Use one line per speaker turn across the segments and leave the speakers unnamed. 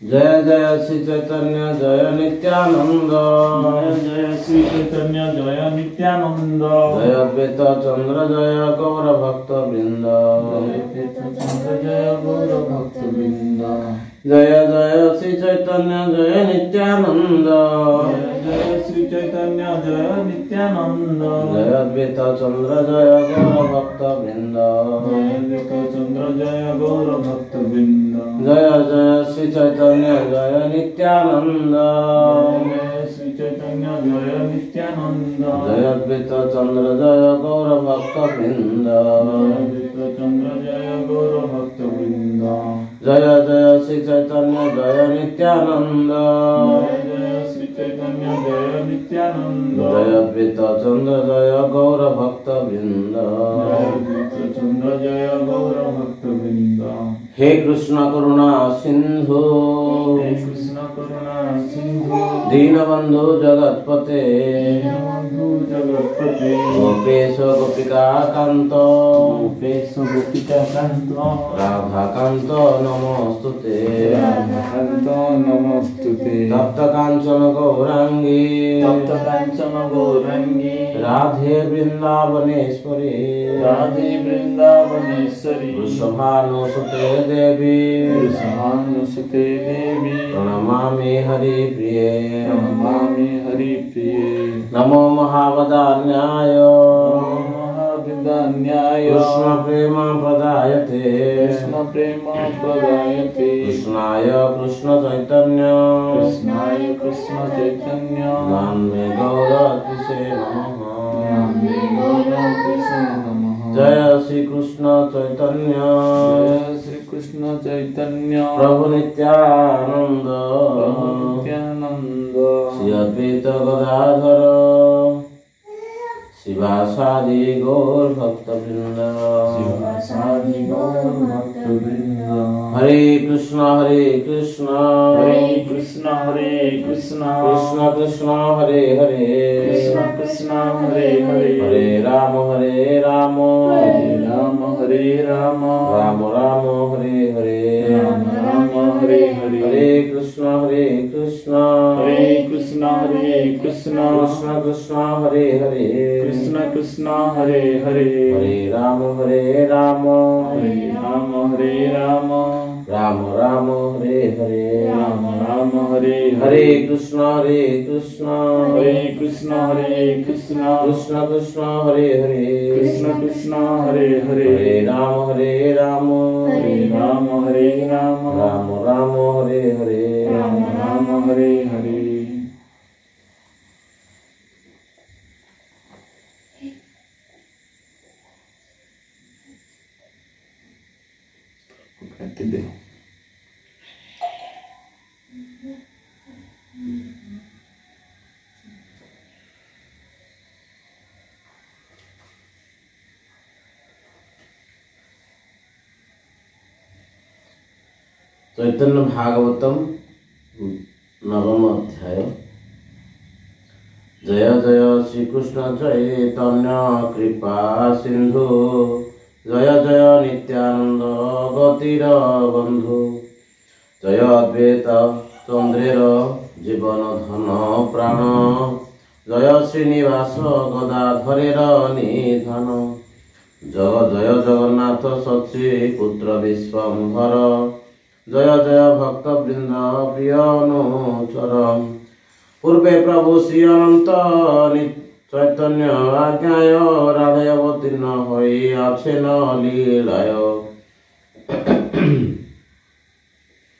जय जय श्री चैतन्य जय नित्यानंद।
जय जय श्री चैतन्य जय नित्यानंद।
जय अद्वैत चंद्र जय गौर भक्त वृंद।
जय अद्वैत चंद्र जय गौर भक्त वृंद।
जय जय श्री चैतन्य जय नित्यानंद।
जय जय श्री चैतन्य जय नित्यानंद।
जय अद्वैत चंद्र जय गौर भक्त वृंद।
जय अद्वैत चंद्र जय गौर भक्त वृंद।
जय जय श्री चैतन्य जय नित्यानंद।
जय श्री चैतन्य जय नित्यानंद।
जय अद्वैत चंद्र जय गौर भक्त वृंद।
जय अद्वैत चंद्र जय गौर भक्त वृंद।
जय जय श्री चैतन्य जय नित्यानंद।
जय जय श्री चैतन्य जय नित्यानंद।
जय अद्वैत चंद्र जय गौर भक्त वृंद।
जय अद्वैत चंद्र जय गौर भक्त वृंद।
हे कृष्ण करुणा सिंधु।
हे कृष्ण करुणा सिंधु।
दीनबंधु जगतपते।
दीनबंधु जगतपते।
गोपेश गोपिका कांत।
गोपेश गोपिका कांत।
राधा कांत नमोस्तुते।
राधा कांत नमोस्तुते।
तप्त कांचन गौरांगी।
तप्त कांचन गौरांगी।
राधे वृंदावनेश्वरी।
राधे वृंदावनेश्वरी।
वृषभानुसुते देवी।
वृषभानुसुते देवी।
प्रणमामि हरिप्रिये।
प्रणमामि हरिप्रिये।
नमो महावदान्याय।
नमो महाविदान्याय।
कृष्ण प्रेम प्रदायते।
कृष्ण प्रेम प्रदायते।
कृष्णाय कृष्ण चैतन्य।
कृष्णाय कृष्ण चैतन्य।
नामे गौरतिसे नमः।
नामे गौरतिसे नमः।
जय श्री कृष्ण चैतन्य।
जय श्री कृष्ण चैतन्य।
प्रभु नित्यानंद।
प्रभु नित्यानंद।
श्री अद्वैत गदाधर शिवासादि गौर भक्त वृंद।
शिवासादि गौर भक्त वृंद।
हरे कृष्ण हरे कृष्ण।
हरे कृष्ण हरे कृष्ण।
कृष्ण कृष्ण हरे हरे।
कृष्ण कृष्ण हरे हरे।
हरे राम हरे राम।
हरे राम हरे राम।
राम राम हरे हरे।
राम राम हरे हरे।
हरे कृष्ण हरे कृष्ण।
हरे कृष्ण हरे कृष्ण।
कृष्ण कृष्ण हरे हरे।
कृष्ण कृष्ण हरे हरे।
हरे राम हरे राम।
हरे राम हरे राम।
राम राम हरे हरे।
राम राम हरे
हरे कृष्ण हरे कृष्ण।
हरे कृष्ण हरे कृष्ण।
कृष्ण कृष्ण हरे हरे।
कृष्ण कृष्ण हरे हरे।
हरे राम हरे राम।
हरे राम हरे राम।
राम राम हरे हरे।
राम राम हरे हरे।
चैतन्य भागवतम नवम अध्याय। जय जय श्री कृष्ण चैतन्य कृपा सिंधु। जय जय नित्यानंद गतिर बंधु। जय अद्वैत चंद्रेर जीवन धन प्राण। जय श्रीनिवास गदाधरेर निधन। जय जगन्नाथ सची पुत्र विश्वम्भर। जय जय भक्त वृंद प्रिय अनुचर। पूर्वे प्रभु श्री अनंत चैतन्य आज्ञाय राधे अवतीर्ण होई आछेन लीलाय।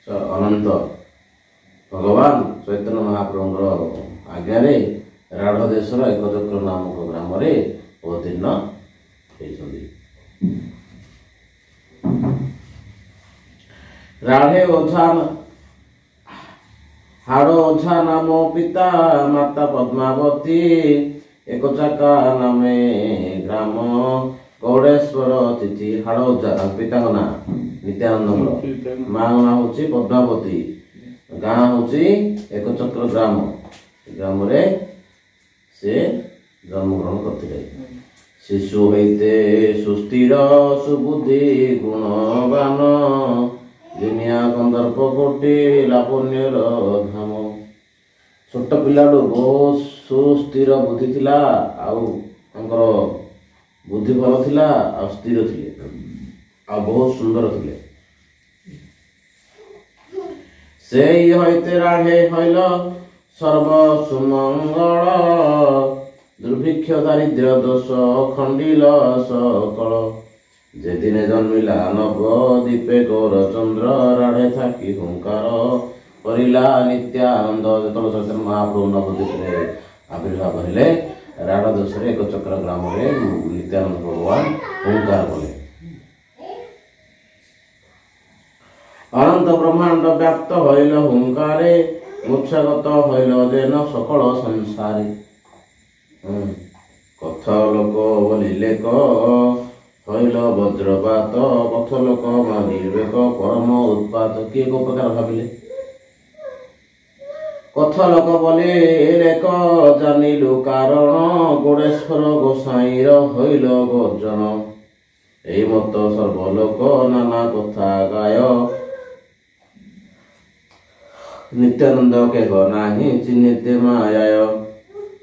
अनंत भगवान चैतन्य महाप्रभुर आज्ञा राढ़ देशर एकचक्र नामक ग्राम अवतीर्ण होइछन्ति। राधे ओझा हाड़ ओझा नाम पिता माता पद्मावती। एक चाका नामे ग्राम गौड़ेश्वर तिथि। हाड़ ओझा पिता ना नित्यानंद। माँ ना हूँ पद्मावती। गाँ हूँ एक चक्र ग्राम। ग्राम से जन्मग्रहण करते। शिशु होते सुस्थिर सुबुद्धि गुणवान। ଦିନିଆ କନ୍ଦର୍ପ କୋଟି ଲାବଣ୍ୟର ଧାମ। ଛୋଟ ପିଲାଠୁ ବହୁତ ସୁସ୍ଥିର ବୁଦ୍ଧି ଥିଲା, ଆଉ ତାଙ୍କର ବୁଦ୍ଧି ଭଲ ଥିଲା, ଆଉ ସ୍ଥିର ଥିଲେ, ଆଉ ବହୁତ ସୁନ୍ଦର ଥିଲେ। ସେଇ ହଇତେ ରାଢ଼େ ହଇଲ ସର୍ବ ସୁମଙ୍ଗଳ, ଦୁର୍ଭିକ୍ଷ ଦାରିଦ୍ର୍ୟ ଦୋଷ ଖଣ୍ଡିଲ ସକଳ। যেদিনে জন্মিলা নবদ্বীপে গৌরচন্দ্র, রাঢ়ে থাকি হুঙ্କାର করিলা নিত্যানন্দ। যেତେବେଳେ ଚୈତନ୍ୟ ମହାପ୍ରଭୁ ନବଦ୍ୱୀପରେ ଆବିର୍ଭାବ ହେଲେ, ରାଢ଼ ଦେଶରେ ଏକ ଚକ୍ର ଗ୍ରାମରେ ନିତ୍ୟାନନ୍ଦ ଭଗବାନ ହୁଙ୍କାର କଲେ। ଅନନ୍ତ ବ୍ରହ୍ମାଣ୍ଡ ବ୍ୟାପ୍ତ ହଇଲ ହୁଙ୍କାରେ, ମୂର୍ଚ୍ଛାଗତ ହଇଲ ଯେନ ସକଳ ସଂସାରେ। কথ ଲୋକ বলিলে ক হইল বজ্রপাত, পথ লোক মানিবেক পরম উৎপাত। কিଏ କୋଉ ପ୍ରକାର ଭାବିଲେ? କଥା ଲୋକ বলিলে ক ଜାଣିଲୁ କାରଣ, ଗୋଡ଼େଶ୍ୱର ଗୋସାଇଁର ହଇଲ ଗର୍ଜନ। এই মত সর্বলোক নানা কথা গায়, নিত্যানন্দ কেহ নাহি চিহ্নিতে মায়ায়।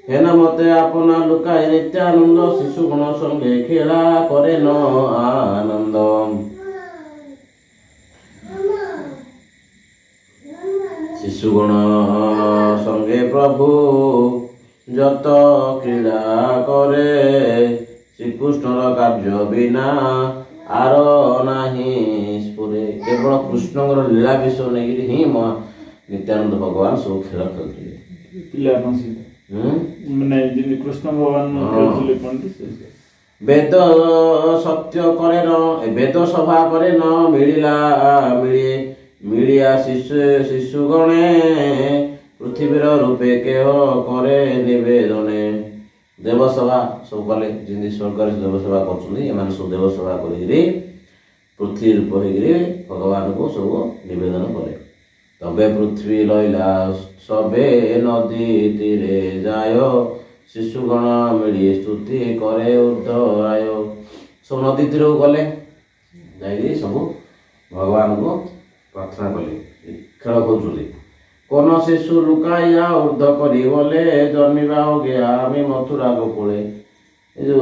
হেন মতে আপনা লুকাই নিত্যানন্দ, শিশুগণ সঙ্গে খেলা করে ন আনন্দ। শিশুগণ সঙ্গে প্রভু যত ক্রীড়া করে, শ্রীকৃষ্ণর কার্য বিনা আর নাহি স্ফুরে। কেবଳ କୃଷ୍ଣଙ୍କର ଲୀଳା ବିଷୟ ନେଇକିରି ହିଁ ନିତ୍ୟାନନ୍ଦ ଭଗବାନ ସବୁ ଖେଳ ଖେଳୁଥିଲେ।
କୃଷ୍ଣ ଭଗବାନ ଖେଳୁଥିଲେ କଣଟି?
ବେଦ ସତ୍ୟ କରେ ନ, ବେଦ ସଭା କରେ ନ ମିଳିଆ ଶିଶୁ ଗଣେ, ପୃଥିବୀର ରୂପେ କେହ କରେ ନିବେଦନେ। ଦେବସଭା ସବୁ କଲେ, ଯେମିତି ସ୍ୱର୍ଗରେ ଦେବସଭା କରୁଛନ୍ତି, ଏମାନେ ସବୁ ଦେବସଭା କରିକିରି ପୃଥ୍ୱୀ ରୂପ ହେଇକିରି ଭଗବାନଙ୍କୁ ସବୁ ନିବେଦନ କଲେ। তবে পৃথ্বী লইলা সবে নদী তীরে যায়, শিশুগণ মিলি স্তুতি করে উদ্ধরায়। ସବୁ ନଦୀ ତୀରକୁ ଗଲେ, ଯାଇକି ସବୁ ଭଗବାନଙ୍କୁ ପ୍ରାର୍ଥନା କଲେ, ଖେଳ କରୁଛନ୍ତି। কোন শিশু লুকাইয়া ঊর্ধ্ব করি বলে, জন্মিবা গিয়া আমি মথুরা গোকুলে। এই যে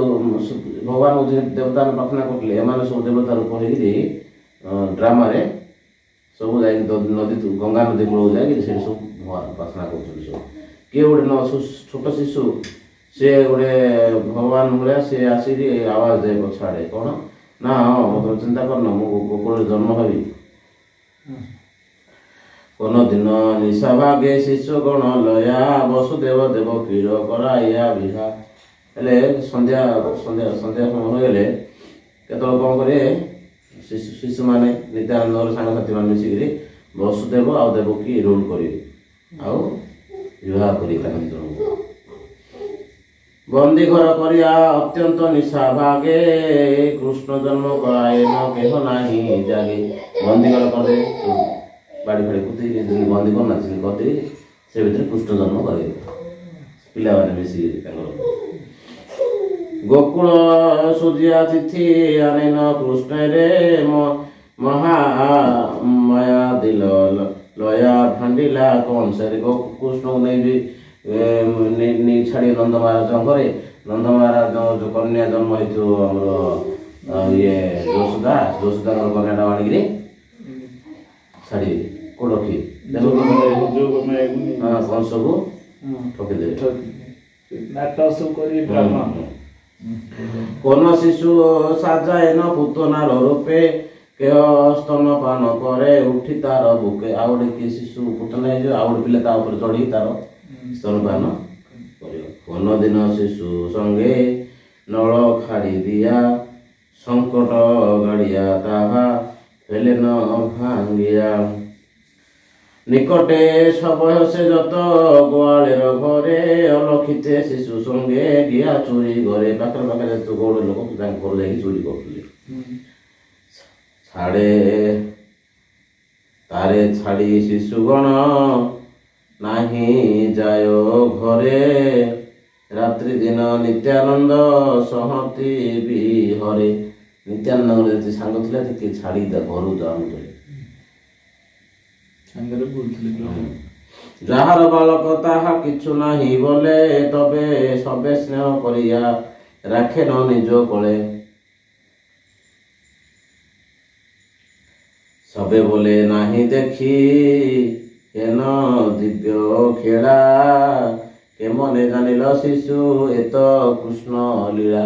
ভগবান ଦେବତା ପ୍ରାର୍ଥନା କରୁଥିଲେ, ଏମାନେ ସବୁ ଦେବତା ରୂପ ହେଇକିରି ଡ୍ରାମାରେ ସବୁ ଯାଇକି ନଦୀ ଗଙ୍ଗା ନଦୀ କୂଳକୁ ଯାଇକି ସେଠି ସବୁ ପ୍ରାର୍ଥନା କରୁଛନ୍ତି। ସବୁ କିଏ ଗୋଟେ ଛୋଟ ଶିଶୁ, ସେ ଗୋଟେ ଭଗବାନ ଭଳିଆ ସେ ଆସିକି ଆୱାଜ ଦେବ ଛାଡ଼େ, କ'ଣ ନା ହଁ ଚିନ୍ତା କରନ, ମୁଁ ଗୋକୁଳରେ ଜନ୍ମ ହେବି। কোন দিন নিশা ভাগে শিশু গণ লয়া, বসুদেব ଦେବ କ୍ଷୀର କରାଇଆ ବିହା। ହେଲେ ସନ୍ଧ୍ୟା ସନ୍ଧ୍ୟା ସନ୍ଧ୍ୟା ସମୟ ହୋଇଗଲେ କେତେବେଳେ କ'ଣ କରିବେ, ଶିଶୁମାନେ ନିତ୍ୟାନନ୍ଦର ସାଙ୍ଗସାଥୀମାନେ ମିଶିକିରି ବସୁଦେବ ଆଉ ଦେବକୀ ରୋଲ୍ କରିବେ, ଆଉ ବିବାହ କରିବେ ତାଙ୍କ ଜଣଙ୍କୁ। ବନ୍ଦୀ ଘର କରିବା ଅତ୍ୟନ୍ତ ନିଶା ଭାଗେ, କୃଷ୍ଣ ଜନ୍ମ କରାଏ ନ କେହ ନାହିଁ ଜାଗେ। ବନ୍ଦୀ ଘର କରିଦେବେ, ବାଡ଼ି ଫାଡ଼ି କୁତି ବନ୍ଦୀ କରିନାହାନ୍ତି କରିଦେଇ ସେ ଭିତରେ କୃଷ୍ଣ ଜନ୍ମ କରିବେ ପିଲାମାନେ ମିଶିକିରି ତାଙ୍କର। ଗୋକୁଳ ସୁଜିଆ ତିଥି ଆନେନ କୃଷ୍ଣରେ, ମହାମାୟା ଦିଲ ଲୟା ଭାଣ୍ଡିଲା କଂସରେ। କୃଷ୍ଣକୁ ନେଇ ଛାଡ଼ି ନନ୍ଦ ମହାରାଜଙ୍କ ଘରେ, ନନ୍ଦ ମହାରାଜ ଯେଉଁ କନ୍ୟା ଜନ୍ମ ହେଇଥିବ ଆମର ଇଏ ଯଶୋଦାଙ୍କର କନ୍ୟାଟା ଆଣିକିରି ଛାଡ଼ିବେ, କୋଉ ରଖିବେ, କଂସକୁ ଠକିଦେବେ। কোন শিশু সাজায় ন পুতনার রূপে, কেহ স্তনপান করে উঠি তার বুকে। ଆଉ ଗୋଟେ କିଏ ଶିଶୁ ପୁତନା ହେଇଯିବ, ଆଉ ଗୋଟେ ପିଲା ତା ଉପରେ ଚଢ଼ି ତାର স্তনପାନ କରିବ। কোন ଦିନ ଶିଶୁ ସଙ୍ଗେ ନଳ ଖାଡ଼ି ଦିଆ, ସଙ୍କଟ ଗାଡ଼ିଆ ତାହା ହେଲେ ନ ଭାଙ୍ଗିଆ। নিকটে সবয়সে যত গোয়ালের ঘরে, অলক্ষিতে শিশু সঙ্গে গিয়া চুরি ঘরে। ପାଖରେ ପାଖରେ ଗୌଡ଼ ଲୋକ ତାଙ୍କ ଘରୁ ଯାଇକି ଚୋରି କରୁଥିଲେ। ଛାଡ଼େ ତାରେ ଛାଡ଼ି ଶିଶୁଗଣ ନାହିଁ ଯାୟ ଘରେ, ରାତ୍ରି ଦିନ ନିତ୍ୟାନନ୍ଦ ସହତି ବିହରେ। ନିତ୍ୟାନନ୍ଦଙ୍କର ଯେତେ ସାଙ୍ଗ ଥିଲା ଟିକେ ଛାଡ଼ି ତା ଘରୁ ଯାଉଥିଲେ।
ସାଙ୍ଗରେ ବୁଲୁଥିଲେ
ଯାହାର ବାଳକ ତାହା କିଛି ନାହିଁ ବୋଲେ ତବେ ସବେ ସ୍ନେହ କରିଆ ରାଖେ ନ ନିଜ କୋଳେ সবে বলে নাহি দেখি কেন দিব্য খেলা কেমনে জানিল শিশু এত কৃষ্ণ লীলা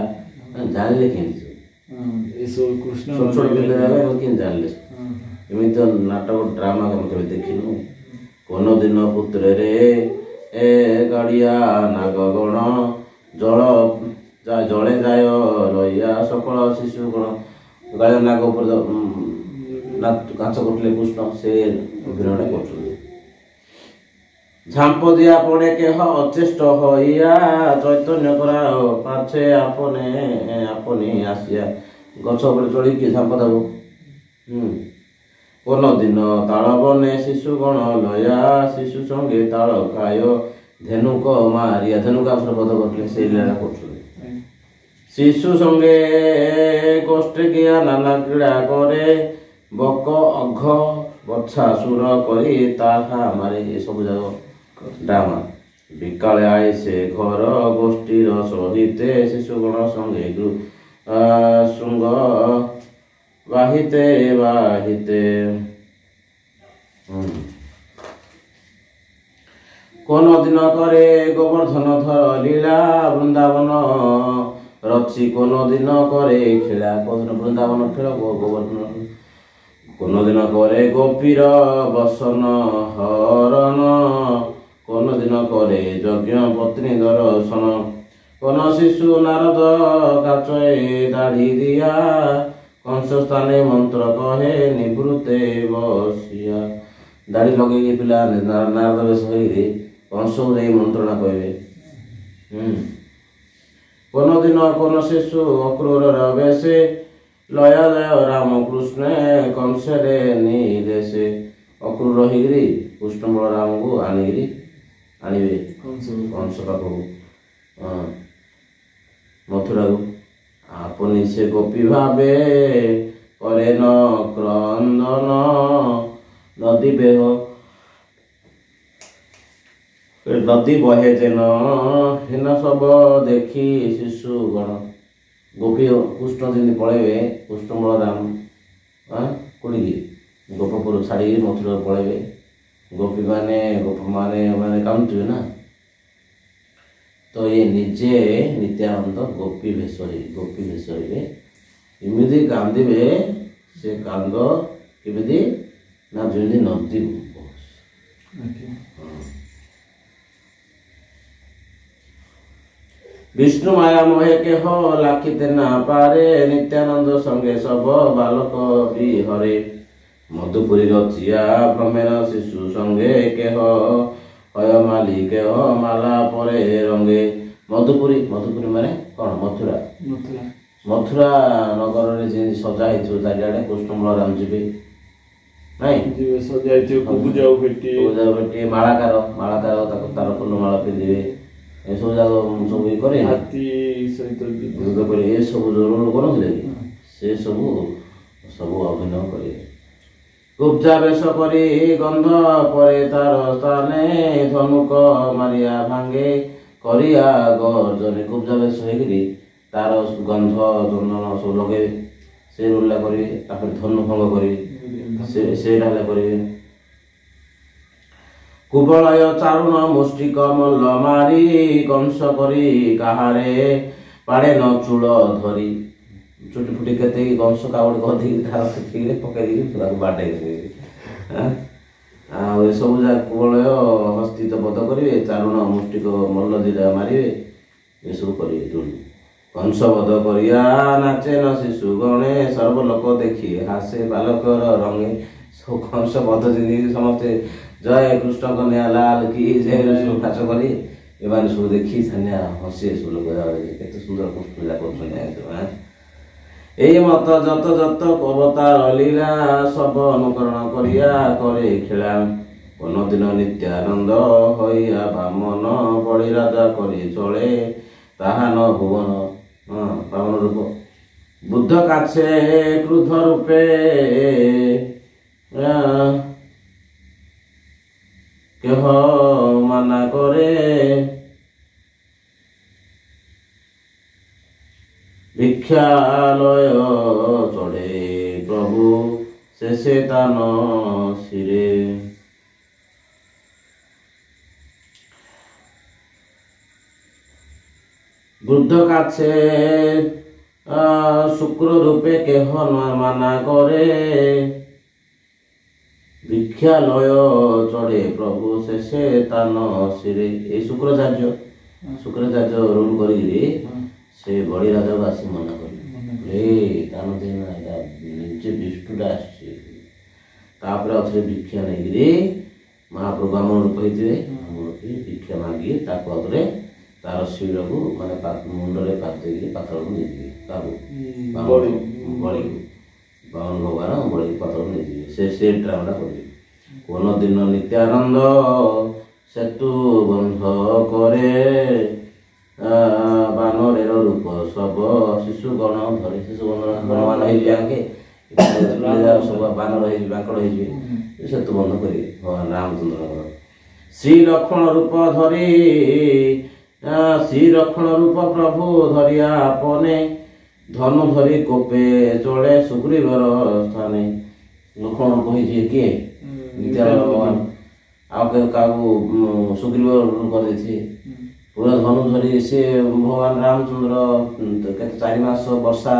জানিলে কেମିତି
ଏସବୁ କୃଷ୍ଣ
ଛୋଟ ଛୋଟ ପିଲା ଯାବେ କେମିତି ଜାଣିଲେ ଏମିତି ତ ନାଟକ ଡ୍ରାମା ଆମେ କେବେ ଦେଖିନୁ କୋନ ଦିନ ପୁତ୍ରରେ ଏ ଗାଡ଼ିଆ ନାଗ ଗଣ ଜଳ ଜଳେ ଯାୟ ରହିଆ ସକଳ ଶିଶୁ ଗଣ ଗାଡ଼ିଆ ନାଗ ଉପରେ କାଛ କରୁଥିଲେ କୃଷ୍ଣ ସେ ଅଭିନୟଟା କରୁଛନ୍ତି ଝାମ୍ପ ଦିଆ ପଡ଼େ କେହ ଅଚେଷ୍ଟ ହଇଆ ଚୈତନ୍ୟ କରା ପାଛେ ଆପନେ ଆପନି ଆସିଆ ଗଛ ଉପରେ ଚଢ଼ିକି ଝାମ୍ପ ଦେବ କୋନ ଦିନ ତାଳ ବନେ ଶିଶୁ ଗଣ ଲୟା ଶିଶୁ ସଙ୍ଗେ ତାଳ ଖାୟ ଧେନୁକ ମାରିଆ ଧେନୁକ ଆସର ବଧ କରିଥିଲେ ସେଇ ଲୀଳାଟା କରୁଛନ୍ତି ଶିଶୁ ସଙ୍ଗେ ଗୋଷ୍ଠୀ ଗିଆ ନାନା କ୍ରୀଡ଼ା କରେ ବକ ଅଘ ବଛା ସୁର କରି ତାହା ମାରେ ଏସବୁ ଯାକ ଡ୍ରାମା ବିକାଳେ ଆଏ ସେ ଘର ଗୋଷ୍ଠୀର ସହିତେ ଶିଶୁଗଣ ସଙ୍ଗେ ଶୃଙ୍ଗ ବାହିତେ ବାହିତେ কোন দিন করে গোবর্ধন ধর লীলা বৃন্দাবন রচি কোন দিন করে খেলা কোন বৃন্দাবন খেল গোবর্ধন কোন দিন করে গোপীর বসন হরণ কোন দিন করে যজ্ঞ পত্নী দর্শন কোন শিশু নারদ কাচয়ে দাড়ি দিয়া কংস স্থানে মন্ত্র কহে নিবৃতে বসিয়া দাড়ি লগাইକି ପିଲା ନାରଦ ବେଶ ହେଇକି କଂସକୁ ଯାଇ ମନ୍ତ୍ରଣା କହିବେ কোন দিন কোন শিশু অক্রূরর বেশে লয়া লୟ ରାମକୃଷ୍ଣ କଂସରେ ନିଦେଶେ ଅକ୍ରୂର ହେଇକିରି କୃଷ୍ଣ ବଳରାମକୁ ଆଣିବେ କଂସ ପାଖକୁ ମଥୁରାକୁ আপনি সে গোপী ভাবে করেন ক্রন্দন নদী বেহ নদী বহে যেন হেন সব দেখি শিশু গণ ଗୋପୀ କୃଷ୍ଣ ଯେମିତି ପଳେଇବେ କୃଷ୍ଣ ବଳରାମ କୋଉଠିକି ଗୋପପୁର ଛାଡ଼ିକି ମଥୁରାକୁ ପଳେଇବେ ଗୋପୀମାନେ ମାନେ କାନ୍ଦୁଥିବେ ନା ତ ଇଏ ନିଜେ ନିତ୍ୟାନନ୍ଦ ଗୋପୀ ବେଶ ହେବେ ଏମିତି କାନ୍ଦିବେ ସେ କାନ୍ଦ କେମିତି ନା ଯେମିତି ନଦୀ বিষ্ণু মায়া মোহে কেহ লাখিতে না পারে নিত্যানন্দ সঙ্গে সব বালক বিহরে মধুপুরী রচিয়া ভ্রমের শিশু সঙ্গে কেহ হয় মালি কেহ মালা পরে রঙে মধুপুরী মানে କଣ ମଥୁରା ନଗରରେ ଯେମିତି ସଜା ହେଇଥିବ ଚାରିଆଡ଼େ କୃଷ୍ଣ ବଳରାମ ଯିବେ ନାଇଁ
ସଜା ହେଇଥିବ ପୂଜାକୁ ଭେଟି
ମାଳାକାର ତାକୁ ତାର ଫୁଲ ମାଳ ପିନ୍ଧିବେ ଏସବୁ ଯାକ ସବୁ ଇଏ করে
ହାତୀ ସହିତ
ଯୁଦ୍ଧ କରି ଏସବୁ ଜରୁରୀ କରୁଥିଲେ ସେ ସବୁ ଅଭିନୟ କରିବେ ଗୁପ୍ତା ବେଶ କରି ଗନ୍ଧ ପରେ ତାର ସ୍ଥାନେ ଧନୁକ ମାରିଆ ଭାଙ୍ଗେ କରିଆ ଗର୍ଜନେ ଗୁପ୍ତା ବେଶ ହେଇକିରି ତାର ଗନ୍ଧ ଚନ୍ଦନ ସବୁ ଲଗେଇବେ ସେ ଉଲ୍ଲା କରିବେ ତାପରେ ଧନୁ ଭଙ୍ଗ କରିବେ ସେଇଟା ହେଲେ କରିବେ কুবলয় চারুণ মুষ্টিক মল্ল মারি কংস করি কাহারে পাড়ে ন চূড় ধরি চুটি ফুটি কেতে কংস কাউড়ি ଗଧିକି ତାର କେତିକିରେ ପକେଇ ଦେଇକି ତାକୁ ବାଡ଼େଇ ଦେବେ ଆଉ ଏସବୁ ଯାକ କୁବଳୟ ହସ୍ତିତ ବଧ କରିବେ ଚାରୁଣ ମୁଷ୍ଟିକ ମଲ୍ଲ ଦିଟା ମାରିବେ ଏସବୁ କରିବେ କଂସ ବଧ କରିଆ ନାଚେ ନ ଶିଶୁ ଗଣେ ସର୍ବ ଲୋକ ଦେଖି ହାସେ ବାଲକର ରଙ୍ଗେ ସବୁ କଂସ ବଧ ଯେମିତି ସମସ୍ତେ ଜୟ କୃଷ୍ଣ କନ୍ୟା ଲାଲ କି ଜୟ ସବୁ ନାଚ କରି ଏମାନେ ସବୁ ଦେଖି ଛାନିଆ ହସି ସବୁ ଲୋକ କେତେ ସୁନ୍ଦର କୃଷ୍ଣ ପୂଜା କରୁଛନ୍ତି এই মত যত যত অবতার লীলা সব অনুকরণ করিয়া করে খেলা কোনদিন নিত্যানন্দ হইয়া বামন বড়ি রাজা করে চলে তাহা ন ভুবন বামন রূপ বুদ্ধ কাছে ক্রুদ্ধ রূপে কেহ মানা করে ভিক্ষালয় চড়ে প্রভু শেষে তান শিরে বুদ্ধ কাছে শুক্র রূপে কেহ মানা করে ভিক্ষালয় চড়ে প্রভু শেষে তান শিরে এই শুক্রাচার্য রুল করিକିରି ସେ ବଳି ରାଜାକୁ ଆସି ମନା କଲେ ତାନ ନିଜେ ବିଷ୍ଣୁଟା ଆସିଛି ତାପରେ ଅଥରେ ଭିକ୍ଷା ନେଇକିରି ମହାପ୍ରଭୁ ଆମ ରୂପ ହେଇଥିବେ ଭିକ୍ଷା ମାଗି ତାକୁ ଅଥରେ ତାର ଶିରକୁ ମାନେ ମୁଣ୍ଡରେ ପାତିକିରି ପାତଳକୁ ନେଇଯିବେ ତାକୁ ବଳିକୁ ବାମନ ଭଗବାନ ବଳିକି ପାତଳକୁ ନେଇଯିବେ ସେ ଡ୍ରାମାଟା କରିବେ କୋନ ଦିନ ନିତ୍ୟାନନ୍ଦ ସେତୁ ବନ୍ଧ କରେ ବାନରେର ରୂପ ସବ ଶିଶୁଗଣ ଧରି ଗଣମାନ ହେଇଯିବେ ଆଙ୍କେ ସବୁ ବାନର ହେଇଯିବେ ମାଙ୍କଡ଼ ହେଇଯିବେ ସେତୁ ବନ୍ଧ କରିବେ ଭଗବାନ ରାମଚନ୍ଦ୍ରଙ୍କର ଶ୍ରୀଲକ୍ଷ୍ମଣ ରୂପ ଧରି ଶ୍ରୀଲକ୍ଷ୍ମଣ ରୂପ ପ୍ରଭୁ ଧରିଆ ଆପନେ ଧନୁ ଧରି କୋପେ ଚଳେ ସୁଗ୍ରୀବର ସ୍ଥାନେ ଲକ୍ଷ୍ମଣ ରୂପ ହେଇଯିବେ କିଏ ନିତ୍ୟାନନ୍ଦ ଭଗବାନ ଆଉ କାହାକୁ ସୁଗ୍ରୀବ କରିଦେଇଥିବେ ପୁରା ଧନୁ ଧରି ସେ ଭଗବାନ ରାମଚନ୍ଦ୍ର କେତେ 4 ମାସ ବର୍ଷା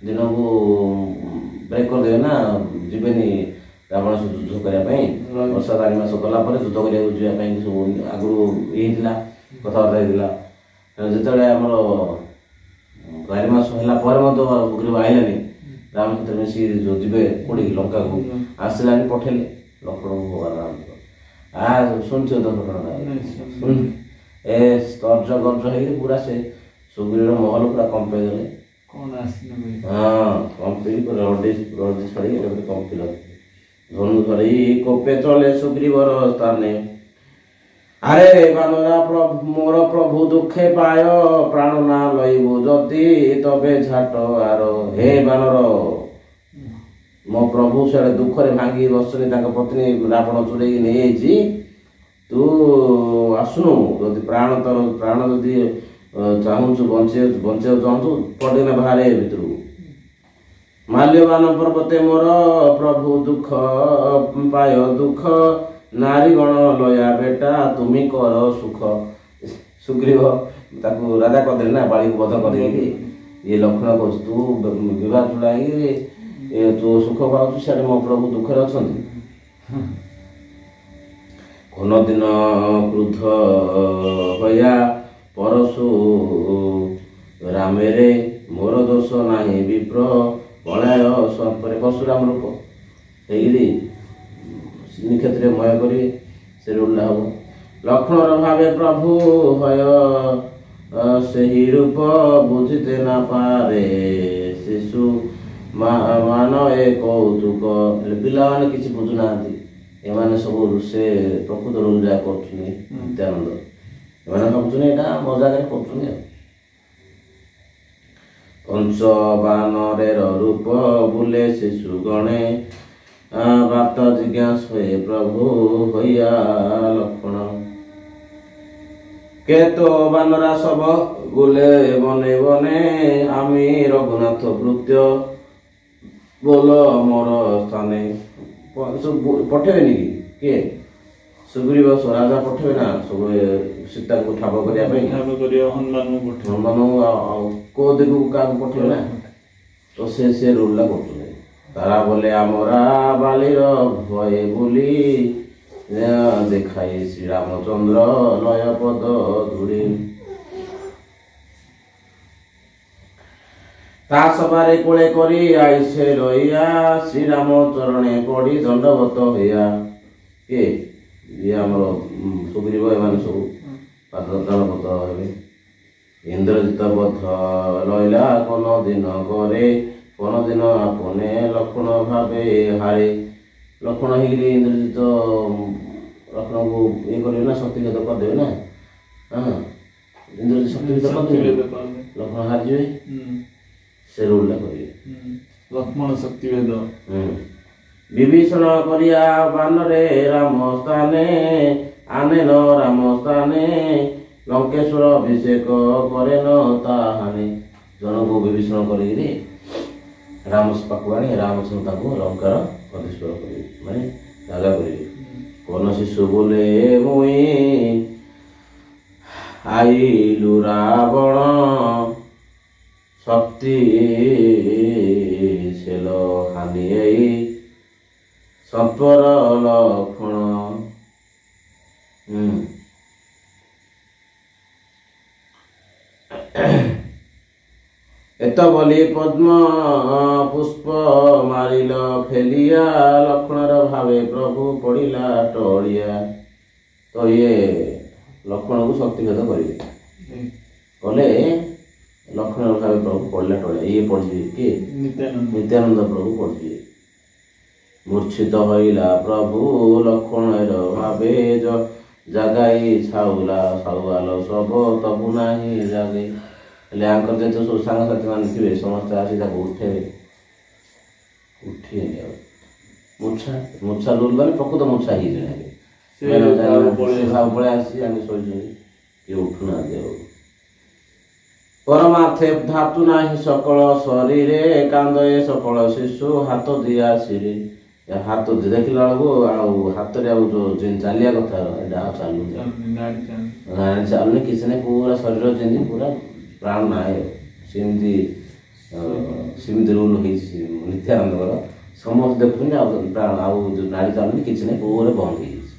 ଦିନକୁ ବ୍ରେକ୍ କରିଦେବେ ନା ଯିବେନି ରାବଣ ସହ ଯୁଦ୍ଧ କରିବା ପାଇଁ ବର୍ଷା 4 ମାସ ଗଲା ପରେ ଯୁଦ୍ଧ କରିବାକୁ ଯିବା ପାଇଁ ସବୁ ଆଗରୁ ହେଇଥିଲା କଥାବାର୍ତ୍ତା ହେଇଥିଲା ଯେତେବେଳେ ଆମର 4 ମାସ ହେଲା ପରେ ମଧ୍ୟ ସୁଗ୍ରୀବ ଆଇଲାନି ରାମ ସହିତ ମିଶିକି ଯୋଉ ଯିବେ କୋଉଠିକି ଲଙ୍କାକୁ ଆସିଲାନି ପଠେଇଲେ ଲକ୍ଷ୍ମଣଙ୍କୁ ଭଗବାନ ରାମଚନ୍ଦ୍ର ଶୁଣିଥିବ ତ ଘଟଣାଟା ସ୍ତର୍ଜ ଗର୍ଜ ହେଇକି ପୁରା ସେ ସୁଗ୍ରୀବର ମହଲ ପୁରା କମ୍ପେଇ ଦେଲେ କମ୍ପେଇ ରଡି ଛାଡ଼ି କମ୍ପିଲ ଧନୁ ଧରି କୋପେ ଚଳେ ସୁଗ୍ରୀବର ସ୍ଥାନେ ଆରେ ବାନରା ମୋର ପ୍ରଭୁ ଦୁଃଖେ ପାୟ ପ୍ରାଣ ନା ଲଇବୁ ଯଦି ତବେ ଝାଟ ଆର ହେ ବାନର ମୋ ପ୍ରଭୁ ସେଆଡ଼େ ଦୁଃଖରେ ଭାଙ୍ଗି ବସୁନି ତାଙ୍କ ପତ୍ନୀ ରାବଣ ଚୁରେଇକି ନେଇଯାଇଛି ତୁ ଆସୁନୁ ଯଦି ପ୍ରାଣ ଯଦି ଚାହୁଁଛୁ ବଞ୍ଚିବାକୁ ଚାହୁଁଛୁ ପଡ଼ିନା ବାହାରେ ଭିତରକୁ ମାଲ୍ୟବାନ ପର୍ବତେ ମୋର ପ୍ରଭୁ ଦୁଃଖ ପାୟ ଦୁଃଖ ନାରୀ ଗଣ ଲୟା ବେଟା ତୁମି କର ସୁଖ ସୁଗ୍ରୀବ ତାକୁ ରାଜା କରିଦେଲେ ନା ବାଳିକୁ ବଧ କରିଦେଇକି ଇଏ ଲକ୍ଷ୍ମଣ କହୁଛି ତୁ ବିବାହ ଚୂଡ଼ା ହେଇକି ତୁ ସୁଖ ପାଉଛୁ ସିଆଡ଼େ ମୋ ପ୍ରଭୁ ଦୁଃଖରେ ଅଛନ୍ତି କୋନ ଦିନ କ୍ରୁଦ୍ଧ ହୟା ପରଶୁ ରାମେରେ ମୋର ଦୋଷ ନାହିଁ ବିପ୍ର ପଳାୟ ସର୍ପରେ ପଶୁରାମ ରୂପ ହେଇକିରି ଶ୍ରୀକ୍ଷେତ୍ରରେ ମୟ କରିବେ ସେ ରୁଲ୍ଟା ହବ ଲକ୍ଷ୍ମଣର ଭାବେ ପ୍ରଭୁ ହୟ ସେହି ରୂପ ବୁଝିତେ ନା ପାରେ ଶିଶୁ ମାନ ଏ କୌତୁକ ପିଲାମାନେ କିଛି ବୁଝୁନାହାନ୍ତି ଏମାନେ ସବୁ ସେ ପ୍ରକୃତ ରୁଲ୍ ଯାହା କରୁଛନ୍ତି ନିତ୍ୟାନନ୍ଦ ଏମାନେ ଭାବୁଛନ୍ତି ଏଇଟା ମଜାକରେ କରୁଛନ୍ତି ଆଉ ପଞ୍ଚବାନରେର ରୂପ ବୁଲେ ଶିଶୁ ଗଣେ ବାତ ଜିଜ୍ଞାସ ହୁଏ ପ୍ରଭୁ ହଇଆ ଲକ୍ଷ୍ମଣ କେତ ବାନରା ସବ ବୁଲେ ବନେ ବନେ আমি রঘুনাথ ভৃত্য ବୋଲ ମୋର ସ୍ଥାନେ ପଠେଇବେନି କି କିଏ ସୁଗ୍ରୀବ ରାଜା ପଠେଇବେ ନା ସବୁ ସୀତାଙ୍କୁ ଠାବ କରିବା ପାଇଁ ହନୁମାନଙ୍କୁ ଆଉ କୋଉ ଦିଗକୁ କାହାକୁ ପଠେଇବେ ନା ତ ସେ ରୁଲ୍ଟା କରୁଛନ୍ତି ତାରା ବୋଲେ ଆମରା ବାଲିର ଭୟ ବୋଲି देखाई श्री रामचंद्र लय पद धूड़ी ता सबारे कोले करी आइसे रहिया श्री राम चरणे पड़ी दंडवत होया ये हमर सुग्रीव एमान सब दंडवत हेबे इंद्रजित बध लैला कोन दिन करे कोन दिन आपने लक्ष्मण भावे हारे लक्ष्मण हिगिरी इंद्रजित लक्ष्मण को ये करे ना शक्तिघात कर देबे ना हां इंद्रजित शक्तिघात कर देबे लक्ष्मण हार जिवे से रोल करिए
लक्ष्मण शक्तिभेद
विभीषण करिया बानरे राम स्थाने ଆନେନ ରାମ ସ୍ଥାନେ ଲଙ୍କେଶ୍ୱର ଅଭିଷେକ କରେନ ତାହାନେ। ଜଣକୁ ବିଭୀଷଣ କରିକିରି ରାମ ପାଖକୁ ଆଣି ରାମଚନ୍ଦ୍ର ତାଙ୍କୁ ଲଙ୍କାର ଅଧୀଶ୍ୱର କରିବେ, ମାନେ ରାଜା କରିବେ। କୌନ ଶିଶୁ ବୋଲେ ମୁଇଁ ଆଇଲୁ ରାବଣ ଶକ୍ତି ସେଲ ହାନି ଏଇ ସମ୍ପର ଲକ୍ଷଣ। ଏତ ବୋଲି ପଦ୍ମ ପୁଷ୍ପ ମାରିଲ ଫେଲିଆ ଲକ୍ଷ୍ମଣର ଭାବେ ପ୍ରଭୁ ପଡ଼ିଲା ଟଳିଆ। ତ ଇଏ ଲକ୍ଷ୍ମଣକୁ ଶକ୍ତିଭେଦ କରିବେ କଲେ ଲକ୍ଷ୍ମଣର ଭାବେ ପ୍ରଭୁ ପଡ଼ିଲା ଟଳିଆ। ଇଏ ପଡ଼ିଯିବେ କିଏ? ନିତ୍ୟାନନ୍ଦ ପ୍ରଭୁ ପଡ଼ିଯିବେ। ମୂର୍ଚ୍ଛିତ ହଇଲା ପ୍ରଭୁ ଲକ୍ଷ୍ମଣର ଭାବେ ଜାଗାଇ ଛାଉଲା ସାଉଆଲ ସବ ତବୁ ନାହିଁ ଜାଗେ। ହେଲେ ଆଙ୍କର ଯେତେ ସବୁ ସାଙ୍ଗସାଥି ମାନେ ଥିବେ ସମସ୍ତେ ଆସି ତାକୁ ଉଠେଇବେ, ଉଠିବେନି ଆଉ। ମୂର୍ଚ୍ଛା ଲୁଲ ମାନେ ପ୍ରକୃତ ମୂର୍ଚ୍ଛା ହେଇଯିବେ। ସବୁ ପଳେଇ ଆସି ଆମେ ଶୋଇଛନ୍ତି, କିଏ ଉଠୁନାହାନ୍ତି ଆଉ। ପରମାର୍ଥେ ଧାତୁ ନାହିଁ ସକଳ ଶରୀରେ କାନ୍ଦ ଏ ସକଳ ଶିଶୁ ହାତ ଦିଆ ସିରେ। ହାତ ଦେଖିଲା ବେଳକୁ ଆଉ ହାତରେ ଆଉ ଯୋଉ ଚାଲିବା କଥା ଏଇଟା ଆଉ ଚାଲୁନି, ଚାଲୁନି କିଛି ନାହିଁ। ପୁରା ଶରୀର ଯେମିତି ପୁରା ପ୍ରାଣ ନାହିଁ ସେମିତି ରୁଲ ହେଇଛି ନିତ୍ୟାନନ୍ଦଙ୍କର। ସମସ୍ତେ ଦେଖୁଛନ୍ତି ଆଉ ପ୍ରାଣ ଆଉ ନାଡ଼ି ଚାଲୁନି କିଛି ନାହିଁ, ପୁରା ବନ୍ଦ ହେଇଯାଇଛି।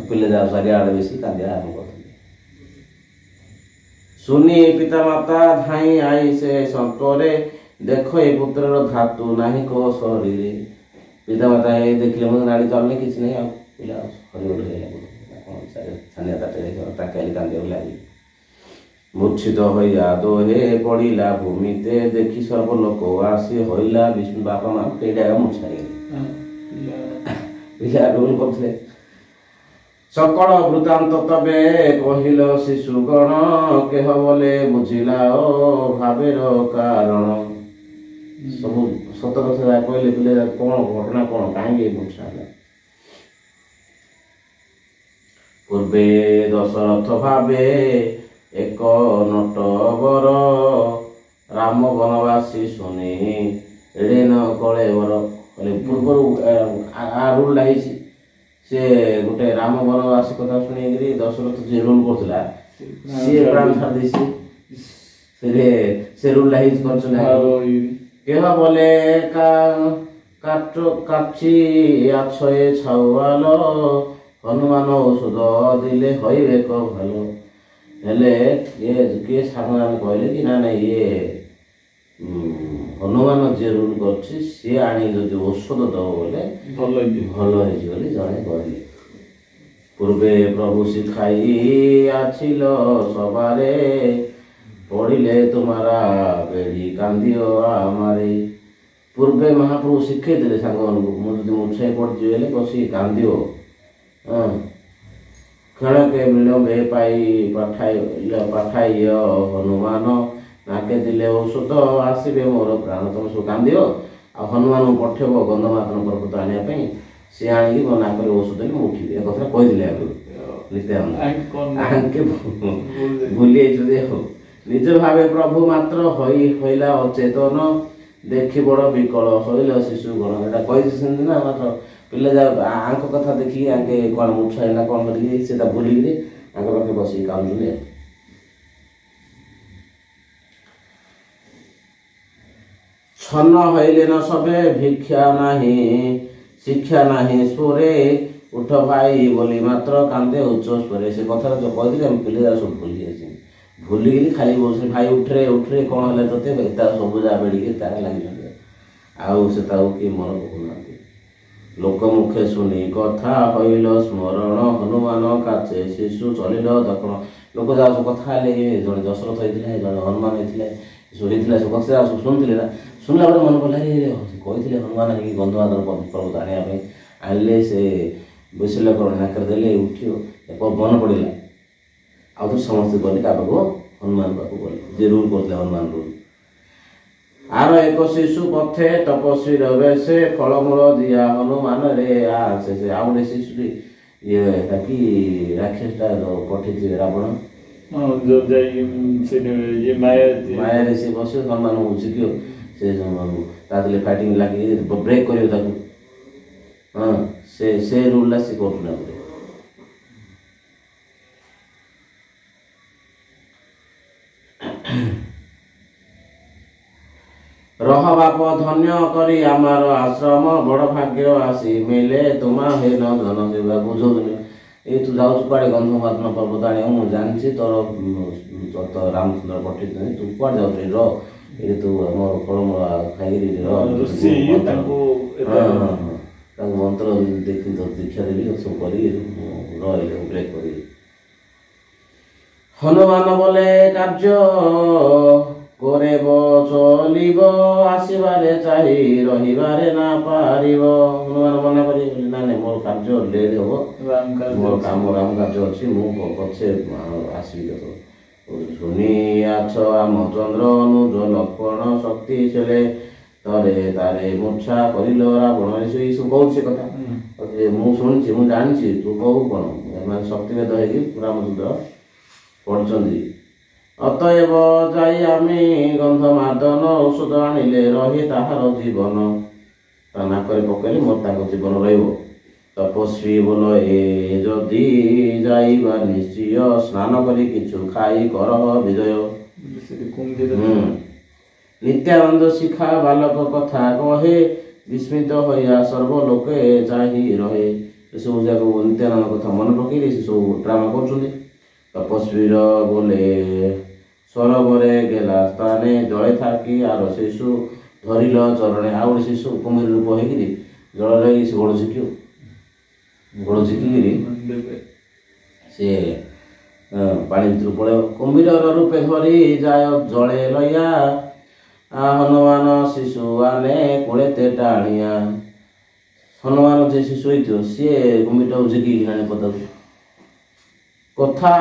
ପିଲେ ଯାଉ ଚାରିଆଡ଼େ ବେଶୀ କାନ୍ଦିବା ଆରମ୍ଭ କରୁଥିଲେ। ଶୁନି ପିତା ମାତା ଧାଇଁ ଆଇ ସେ ସନ୍ତରେ ଦେଖ ଏ ପୁତ୍ରର ଧାତୁ ନାହିଁ କୋ ଶରୀରେ। ପିତା ମାତା ଦେଖିଲେ ମୋତେ ନାଡ଼ି ଚାଲୁନି କିଛି ନାହିଁ, ଆଉ ପିଲା ହରିବୋଲ ଛାନିଆ ତାକେ କାନ୍ଦିବାକୁ ଲାଗିଲେ। ମୂର୍ଚ୍ଛିତ ହଇଆ ଦୋହେ ପଡ଼ିଲା ଭୂମିତେ ଦେଖି ସର୍ବ ଲୋକ ଆସି ହଇଲା ବିଷ୍ଣୁ। ବାପା ମା ସେଇଟା ମୂର୍ଚ୍ଛା ହେଇଗଲେ, ପିଲା ରୋଲ କରୁଥିଲେ। ସକଳ ବୃତ୍ତାନ୍ତ ତବେ କହିଲ ଶିଶୁ ଗଣ କେହ ବୋଲେ ବୁଝିଲା ଓ ଭାବେର କାରଣ। ସବୁ ସତ କଥା କହିଲେ ପିଲେ କଣ ଘଟଣା କଣ କାହିଁକି ମୂର୍ଚ୍ଛା ହେଲା। ପୂର୍ବେ ଦଶରଥ ଭାବେ ଏକ ନଟବର ରାମ ବନବାସୀ ଶୁଣି ଏଡ଼େ ନ କଳେ ବର। ପୂର୍ବରୁ ରୁଲଟା ହେଇଛି, ସେ ଗୋଟେ ରାମ ବନବାସୀ କଥା ଶୁଣିକିରି ଦଶରଥ ଯିଏ ରୁଲ କରୁଥିଲା ସିଏ ପ୍ରାଣ ଛାଡ଼ି ଦେଇଛି। ସେ ରୁଲଟା ହେଇଛି କରିଛନ୍ତି। କେହ ବୋଲେ କାଚି ଆଛଏ ଛାଉଆଲ ହନୁମାନ ଔଷଧ ଦିଲେ ହଇବେ କ ଭଲ। ହେଲେ କିଏ ସାଙ୍ଗମାନେ କହିଲେ କି ନା ନାଇଁ ଇଏ ହନୁମାନ ଯିଏ ରୁଲ କରୁଛି ସିଏ ଆଣି ଯଦି ଔଷଧ ଦବ ବୋଲେ ଭଲ ହେଇଯିବ ବୋଲି ଜଣେ କହିଲେ। ପୂର୍ବେ ପ୍ରଭୁ ଶିଖାଇ ଆଛିଲ ସବାରେ ପଡ଼ିଲେ ତୁମାରା ବେଡ଼ି କାନ୍ଦିଅ আমারে। ପୂର୍ବେ ମହାପ୍ରଭୁ ଶିଖେଇଥିଲେ ସାଙ୍ଗମାନଙ୍କୁ, ମୁଁ ଯଦି ମୂର୍ଚ୍ଛା ପଡ଼ିଯିବି ହେଲେ ବସିକି କାନ୍ଦିବ। କ୍ଷଣକେ ବିଳମ୍ବେ ପାଇ ପଠାଇୟ ହନୁମାନ ନାକେ ଦିଲେ ଔଷଧ ଆସିବେ ମୋର ପ୍ରାଣ। ତମେ ସବୁ କାନ୍ଦିବ ଆଉ ହନୁମାନଙ୍କୁ ପଠେଇବ ଗନ୍ଧମାଦନ ପର୍ବତ ଆଣିବା ପାଇଁ, ସିଏ ଆଣିକି ମୋ ନାକରେ ଔଷଧ ଦେଲେ ମୁଁ ଉଠିବି। ଏ କଥା କହିଥିଲେ ଆଗରୁ ନିତ୍ୟାନନ୍ଦ। ଆଙ୍କେ ଭୁଲି ଯାଇଛନ୍ତି ଆଉ। ନିଜ ଭାବେ ପ୍ରଭୁ ମାତ୍ର ହଇଲା ଅଚେତନ ଦେଖି ବଡ଼ ବିକଳ ହଇଲ ଶିଶୁ ଗଣ। ଏଇଟା କହିଛି ସେମିତି ନା, ମାତ୍ର ପିଲା ଯାଉ ଆଙ୍କ କଥା ଦେଖିକି ଆଙ୍କେ କ'ଣ ମୂର୍ଚ୍ଛା ହେଲା କ'ଣ କରିକି ସେଟା ଭୁଲିକିରି ଆଙ୍କ ପାଖରେ ବସିକି କାନ୍ଦୁଛନ୍ତି। ଛନ୍ନ ହଇଲେ ନ ସବେ ଭିକ୍ଷା ନାହିଁ ଶିକ୍ଷା ନାହିଁ ସ୍ୱରେ ଉଠ ଭାଇ ବୋଲି ମାତ୍ର କାନ୍ଦେ ଉଚ୍ଚ ସ୍ୱରେ। ସେ କଥାଟା ଯୋଉ କହିଥିଲେ ଆମେ ପିଲା ଯାକ ସବୁ ଭୁଲି ଯାଇଛନ୍ତି। ଭୁଲିକିରି ଖାଲି ବସି ଭାଇ ଉଠରେ କ'ଣ ହେଲା ତୋତେ ତା ସବୁ ଯାହା ବେଡ଼ିକି ତାର ଲାଗିଛନ୍ତି, ଆଉ ସେ ତାକୁ କିଏ ମନ ପକାଉନାହାନ୍ତି। ଲୋକ ମୁଖେ ଶୁଣି କଥା ହଇଲ ସ୍ମରଣ ହନୁମାନ କାଚେ ଶିଶୁ ଚଲିଲ ଦକ୍ଷିଣ। ଲୋକ ଯାହା ସବୁ କଥା ହେଲେ ଜଣେ ଦଶରଥ ହେଇଥିଲେ, ଜଣେ ହନୁମାନ ହେଇଥିଲେ, ସବୁ ହେଇଥିଲା ସବୁ କଥା ସବୁ ଶୁଣୁଥିଲେ ନା। ଶୁଣିଲା ପରେ ମନେ ପଡ଼ିଲା କହିଥିଲେ ହନୁମାନ ହେଇକି ଗନ୍ଧମାଦନ ପର୍ବତ ଆଣିବା ପାଇଁ, ଆଣିଲେ ସେ ବୈଶଲ୍ୟ ନାକରେ ଦେଲେ ଉଠିବ। ମନେ ପଡ଼ିଲା ଆଉ ତ ସମସ୍ତେ ଗଲେ କାହା ପାଖକୁ ହନୁମାନ ପାଖକୁ ଗଲେ, ଯିଏ ରୁଲ କରୁଥିଲେ ହନୁମାନ ରୁଲ। ଆର ଏକ ଶିଶୁ ପଥେ ତପସ୍ୱୀର ବେଶେ ଫଳମୂଳ ଦିଆ ହନୁମାନରେ ଆସେ। ସେ ଆଉ ଗୋଟେ ଶିଶୁଟି ଇଏ କି ରାକ୍ଷସଟା ପଠେଇଥିବେ ରାବଣ ମାୟାରେ ସେ ବସିବ ହନୁମାନଙ୍କୁ ଶିଖିବ ସେ ତା ଦେହରେ ଫାଇଟିଂ ଲାଗି ବ୍ରେକ୍ କରିବ ତାକୁ ହଁ ସେ ରୁଲ୍ଟା ସେ କରୁଥିଲା ଗୋଟେ ରହ ବାପ ଧନ୍ୟ କରି ଆମର ଆଶ୍ରମ ବଡ଼ ଭାଗ୍ୟ ଆସି ମିଳେ ତୁମା ହେନ ଧନ ଦେବା ବୁଝଉନି ଏଇ ତୁ ଯାଉଛୁ କୁଆଡ଼େ ଗନ୍ଧମାଦନ ପର୍ବତ ଆଣିବ ମୁଁ ଜାଣିଛି ତୋର ରାମଚନ୍ଦ୍ର ପଠେଇଛନ୍ତି ତୁ କୁଆଡ଼େ ଯାଉଛୁ ରହ ଏଠି ତୁ ଆମର ଫଳମୂଳ ଖାଇକିରି ତାଙ୍କୁ ମନ୍ତ୍ର ଦେଖି ଦୀକ୍ଷା ଦେଲି ସବୁ କରି ରହିଲେ ବ୍ରେକ୍ କରି ହନୁମାନ ବୋଲେ କାର୍ଯ୍ୟ କରେବ ଚଲିବ ଆସିବାରେ ଚାହି ରହିବାରେ ନା ପାରିବ ହନୁମାନ ମନା କରି ନା ନାଇଁ ମୋର କାର୍ଯ୍ୟ ଲେଟ୍ ହବ ମୋର କାମ ରାମ କାର୍ଯ୍ୟ ଅଛି ମୁଁ ପଛେ ଆସିବି କେତେ ଶୁଣିଆଛ ରାମଚନ୍ଦ୍ର ଅନୁଜ ଲକ୍ଷ୍ମଣ ଶକ୍ତି ଥିଲେ ତରେ ତାରେ ମୂର୍ଚ୍ଛା କରିଲ ରାବଣ ଏସବୁ କହୁଛି ସେ କଥା ମୁଁ ଶୁଣିଛି ମୁଁ ଜାଣିଛି ତୁ କହୁ କ'ଣ ଏମାନେ ଶକ୍ତିଭେଦ ହେଇକି ରାମଚନ୍ଦ୍ର ପଢ଼ୁଛନ୍ତି ଅତଏବ ଯାଇ ଆମେ ଗନ୍ଧମାଦନ ଔଷଧ ଆଣିଲେ ରହି ତାହାର ଜୀବନ ତା ନାକରେ ପକେଇଲେ ମୋର ତାଙ୍କ ଜୀବନ ରହିବ ତପସ୍ୱୀ ବୋଲ ଏ ଯଦି ଯାଇବା ନିଶ୍ଚୟ ସ୍ନାନ କରି କିଛି ଖାଇ କରହ ବିଜୟ ନିତ୍ୟାନନ୍ଦ ଶିଖା ବାଲକ କଥା କହେ ବିସ୍ମିତ ହୋଇ ସର୍ବଲୋକେ ଚାହିଁ ରହେ ଏସବୁ ଯାକ ନିତ୍ୟାନନ୍ଦ କଥା ମନେ ପକେଇଲେ ସେସବୁ ଡ୍ରାମା କରୁଛନ୍ତି ତପସ୍ୱୀର ବୋଲେ ସରୋବରେ ଗେଲା ସ୍ଥାନେ ଜଳେ ଥାକି ଆର ଶିଶୁ ଧରିଲ ଚରଣେ ଆଉ ଗୋଟେ ଶିଶୁ କୁମ୍ଭୀର ରୂପ ହେଇକିରି ଜଳ ରହିକି ସେ ଗୋଡ଼ ଝିକିକିରି ସେ ପାଣି ଭିତରୁ ପଳେଇବ କୁମ୍ଭୀରର ରୂପେ ଧରି ଯାୟ ଜଳେ ଲୟା ହନୁମାନ ଶିଶୁ ଆନେ କୋଳେତେ ଟାଣିଆ ହନୁମାନ ଯେ ଶିଶୁ ହେଇଥିବ ସିଏ କୁମ୍ଭୀରଟାକୁ ଝିକିକି ଆଣେ ପଦାକୁ କଥା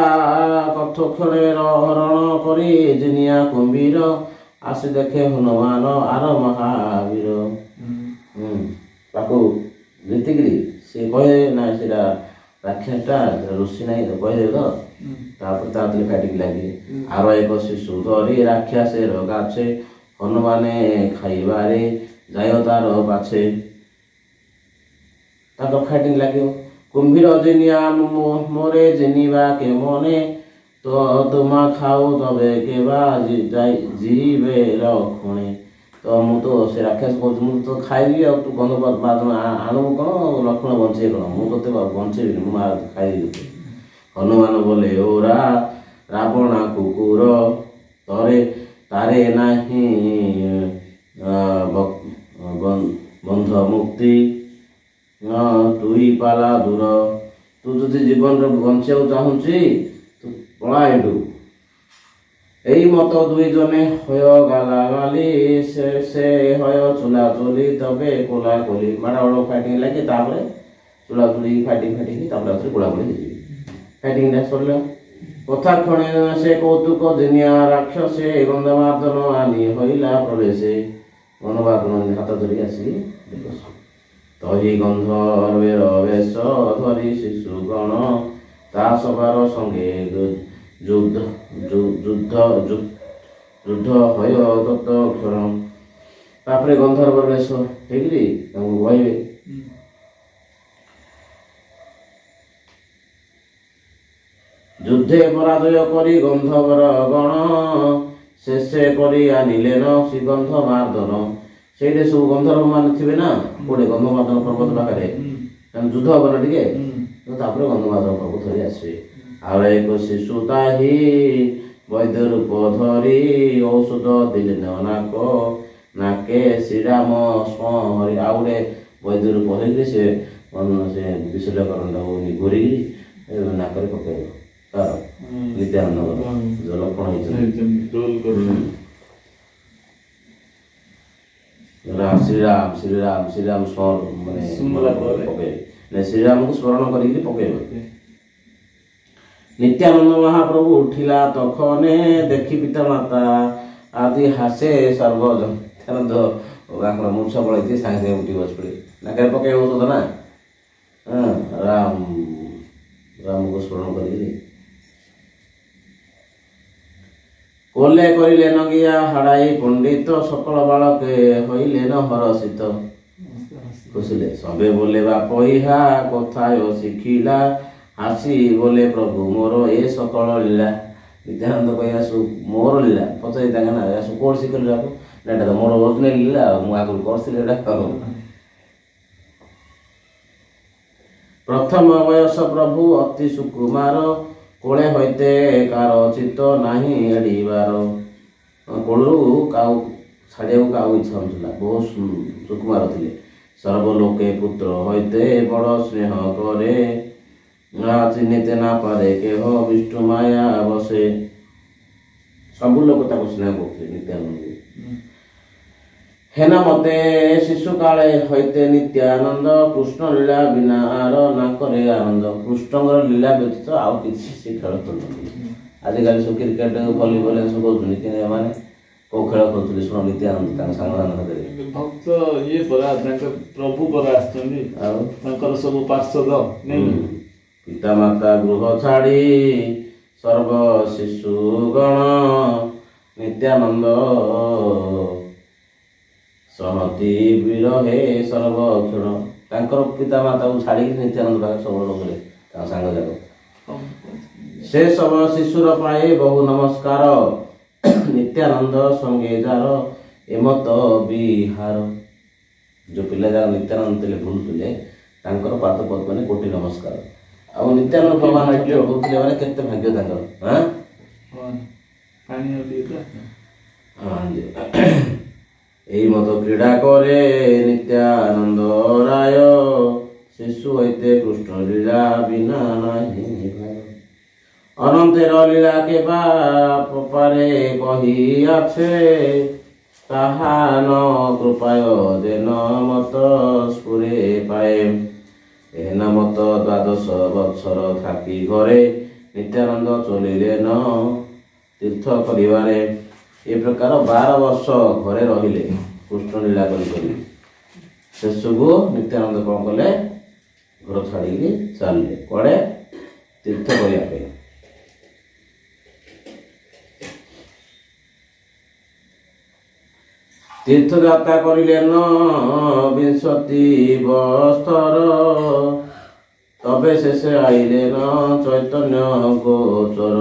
କଥକ୍ଷଣେ ହରଣ କରି ଜିନିଆ କୁମ୍ଭୀର ଆସି ଦେଖେ ହନୁମାନ ଆର ମହାବୀର ତାକୁ ଜିତିକିରି ସେ କହେ ନା ସେଇଟା ରାକ୍ଷସଟା ଋଷି ନାହିଁ କହିଦେବେ ତ ତାପରେ ତା ଦେହରେ ଫାଇଟିଂ ଲାଗେ ଆର ଏକ ଶିଶୁ ଧରି ରାକ୍ଷସେର ଗାଛେ ହନୁମାନେ ଖାଇବାରେ ଯାୟ ତାର ପାଛେ ତାଙ୍କର ଫାଇଟିଂ ଲାଗିବ କୁମ୍ଭୀର ଜିନିଆ মোরে জিনিবা কে মনে তো তোমা খাও তবে কেবা ଯିବେ ରକ୍ଷଣେ ତ ମୁଁ ତ ସେ ରାକ୍ଷସ କହୁଛି ମୁଁ ତ ଖାଇବି ଆଉ ତୁ ଗନ୍ଧ ଆଣୁ କ'ଣ ଲକ୍ଷ୍ମଣ ବଞ୍ଚେଇ କ'ଣ ମୁଁ ତୋତେ ବଞ୍ଚେଇବିନି ମୁଁ ଖାଇବି ହନୁମାନ ବୋଲେ ଓରା ରାବଣା କୁକୁର ତରେ ତାରେ ନାହିଁ ବନ୍ଧ ମୁକ୍ତି ତୁଇ ପାଲା ଦୂର ତୁ ଯଦି ଜୀବନରେ ବଞ୍ଚିବାକୁ ଚାହୁଁଛି ତୁ ପଳା ଏଠୁ ଏଇ ମତ ଦୁଇ ଜନେ ହୟ ଗାଲା ଗାଲି ସେ ହୟ ଚୁଲା ଚୁଲି ତବେ କୋଲା କୋଲି ମାଡ଼ଗୋଳ ଫାଇଟିଂ ଲାଗି ତାପରେ ଚୁଲା ଚୁଲି ଫାଇଟିଂ ତାପରେ ଆଉଥରେ କୋଳାକୋଳି ହେଇଯିବି ଫାଇଟିଂଟା ସରିଲା କଥା କ୍ଷଣେ ସେ କୌତୁକ ଦିନିଆ ରାକ୍ଷସେ ଗନ୍ଧମାଦନ ଆନି ହଇଲା ପ୍ରବେଶେ ଗନ୍ଧମାଦନ ହାତ ଧରି ଆସିକି ତହି ଗନ୍ଧର୍ବେର ବେଶ ଧରି ଶିଶୁ ଗଣ ତା ସବାର ସଙ୍ଗେ ଯୁଦ୍ଧ ହୟ ତତ୍ତ କ୍ଷଣ ତାପରେ ଗନ୍ଧର୍ବ ବେଶ ହେଇକିରି ତାଙ୍କୁ କହିବେ ଯୁଦ୍ଧେ ପରାଜୟ କରି ଗନ୍ଧର୍ବ ଗଣ ଶେଷେ କରି ଆନିଲେ ନ ଶ୍ରୀଗନ୍ଧ ମାର୍ଦନ ସେଇଠି ସବୁ ଗନ୍ଧର୍ବ ମାନେ ଥିବେ ନା କୋଉଠି ଗନ୍ଧମାଦନ ପର୍ବତ ପାଖରେ ଯୁଦ୍ଧ ହବ ନା ଟିକେ ତାପରେ ଗନ୍ଧମାଦନ ପର୍ବତ ଧରି ଆସିବେ ଆଉ ଏକ ଶିଶୁ ତାହି ବୈଦ୍ୟ ରୂପ ଧରି ଔଷଧ ଦିଲେ ନାକେ ଶ୍ରୀରାମ ସ୍ମରି ଆଉ ଗୋଟେ ବୈଦ୍ୟ ରୂପ ହେଇକି ସେ ବିଶଲ୍ୟକରଣଟାକୁ ଘୋରିକି ନାକରେ ପକେଇବ ତାର ନିତ୍ୟାନନ୍ଦ ଲକ୍ଷ୍ମଣ ହେଇଛନ୍ତି ଶ୍ରୀରାମ ମାନେ ପକେଇବେ ଶ୍ରୀରାମକୁ ସ୍ମରଣ କରିକି ପକେଇବେ ନିତ୍ୟାନନ୍ଦ ମହାପ୍ରଭୁ ଉଠିଲା ତଖନେ ଦେଖି ପିତା ମାତା ଆଦି ହାସେ ସର୍ବଜନ ତାଙ୍କର ମୂର୍ଚ୍ଛା ପଳେଇଛି ସାଙ୍ଗେ ସାଙ୍ଗେ ଉଠି ବସି ପଡେ ନାକରେ ପକେଇବ ଔଷଧ ନା ରାମ ରାମକୁ ସ୍ମରଣ କରିକି କୋଲେ କରିଲେ ନଗିଆ ହାଡ଼ାଇ ପଣ୍ଡିତ ସକଳ ବାଳକେ ହଇଲେ ନ ହରସିତ ବୁଝିଲେ ସବେ ବୋଲେ ବାପ ଇହା କଥାୟ ଶିଖିଲା ହାସି ବୋଲେ ପ୍ରଭୁ ମୋର ଏ ସକଳ ଲୀଳା ନିତ୍ୟାନନ୍ଦ କହିବା ମୋର ଲୀଳା ପଚାରି ତାଙ୍କ ନା କୋଉଠି ଶିଖିଲି ବାପ ନା ଏଇଟା ତ ମୋର ଅରିଜିନାଲ ଲୀଳା ଆଉ ମୁଁ ଆଗରୁ କରିଥିଲି ଏଇଟା ପ୍ରଥମ ବୟସ ପ୍ରଭୁ ଅତି ସୁକୁମାର କୋଳେ ହୋଇତେ କାର ଚିତ୍ତ ନାହିଁ ଏଡ଼ିବାର କୋଳରୁ କାଉ ଛାଡ଼ିବାକୁ କାଉ ଇଚ୍ଛା ହେଉଥିଲା ବହୁତ ସୁକୁମାର ଥିଲେ ସର୍ବଲୋକେ ପୁତ୍ର ହୋଇତେ ବଡ଼ ସ୍ନେହ କରେ ଚିହ୍ନିତେ ନା ପାରେ କେହ ବିଷ୍ଣୁ ମାୟା ବସେ ସବୁ ଲୋକ ତାକୁ ସ୍ନେହ କରୁଥିଲେ ନିତ୍ୟାନନ୍ଦ ହେନା ମତେ ଶିଶୁ କାଳେ ହୋଇତେ ନିତ୍ୟାନନ୍ଦ କୃଷ୍ଣ ଲୀଳା ବିନା ଆର ନାକରେ ଆନନ୍ଦ କୃଷ୍ଣଙ୍କର ଲୀଳା ବ୍ୟତୀତ ଆଉ କିଛି ସେ ଖେଳ ଖେଳୁଛନ୍ତି ଆଜିକାଲି ସବୁ କ୍ରିକେଟ ଭଲିବଲ ସବୁ କରୁଛନ୍ତି କିନ୍ତୁ ଏମାନେ କୋଉ ଖେଳ ଖେଳୁଥିଲେ ଶୁଣ ନିତ୍ୟାନନ୍ଦ ତାଙ୍କ ସାଙ୍ଗମାନଙ୍କ ହାତରେ
ଭକ୍ତ ଇଏ ପରା ତାଙ୍କ ପ୍ରଭୁ ପରା ଆସିଛନ୍ତି ଆଉ ତାଙ୍କର ସବୁ ପାର୍ଶ୍ୱଦ
ପିତାମାତା ଗୃହ ଛାଡ଼ି ସର୍ବ ଶିଶୁ ଗଣ ନିତ୍ୟାନନ୍ଦ ସହତି ବିରହେ ସର୍ବକ୍ଷଣ ତାଙ୍କର ପିତାମାତାକୁ ଛାଡ଼ିକି ନିତ୍ୟାନନ୍ଦ ପାଖରେ ସବୁବେଳେ ରହୁଥିଲେ ତାଙ୍କ ସାଙ୍ଗ ଯାକ ସେ ସବ ଶିଶୁର ପାଏ ବହୁ ନମସ୍କାର ନିତ୍ୟାନନ୍ଦ ସଙ୍ଗେ ଯାର ଏମତ ବିହାର ଯେଉଁ ପିଲା ଯାକ ନିତ୍ୟାନନ୍ଦ ଥିଲେ ବୁଲୁଥିଲେ ତାଙ୍କର ପାଦ ପଦ୍ମ ମାନେ କୋଟି ନମସ୍କାର ଆଉ ନିତ୍ୟାନନ୍ଦ ଭଗବାନ ବୁଲୁଥିଲେ ମାନେ କେତେ ଭାଗ୍ୟ ତାଙ୍କର এই মতো ক্রীড়া করে নিত্যানন্দ রায় শিশু হইতে কৃষ্ণ লীলা বিনা নাহি অনন্তের লীলা কে পারে কহি আছে তাহা ন কৃপায় যেন মত স্ফুরে পায়ে এহেন মত দ্বাদশ বৎসর থাকি ঘরে নিত্যানন্দ চলিলে ন তীর্থ করিবারে ଏ ପ୍ରକାର 12 ବର୍ଷ ଘରେ ରହିଲେ କୃଷ୍ଣ ଲୀଳା କରି ଶେଷକୁ ନିତ୍ୟାନନ୍ଦ କ'ଣ କଲେ ଘର ଛାଡ଼ିକି ଚାଲିଲେ କୁଆଡ଼େ ତୀର୍ଥ କରିବା ପାଇଁ ତୀର୍ଥଯାତ୍ରା କରିଲେ ନ ବିଂଶତି ବସ୍ତର তবে শেষে আইলে না চৈতন্য গোচর।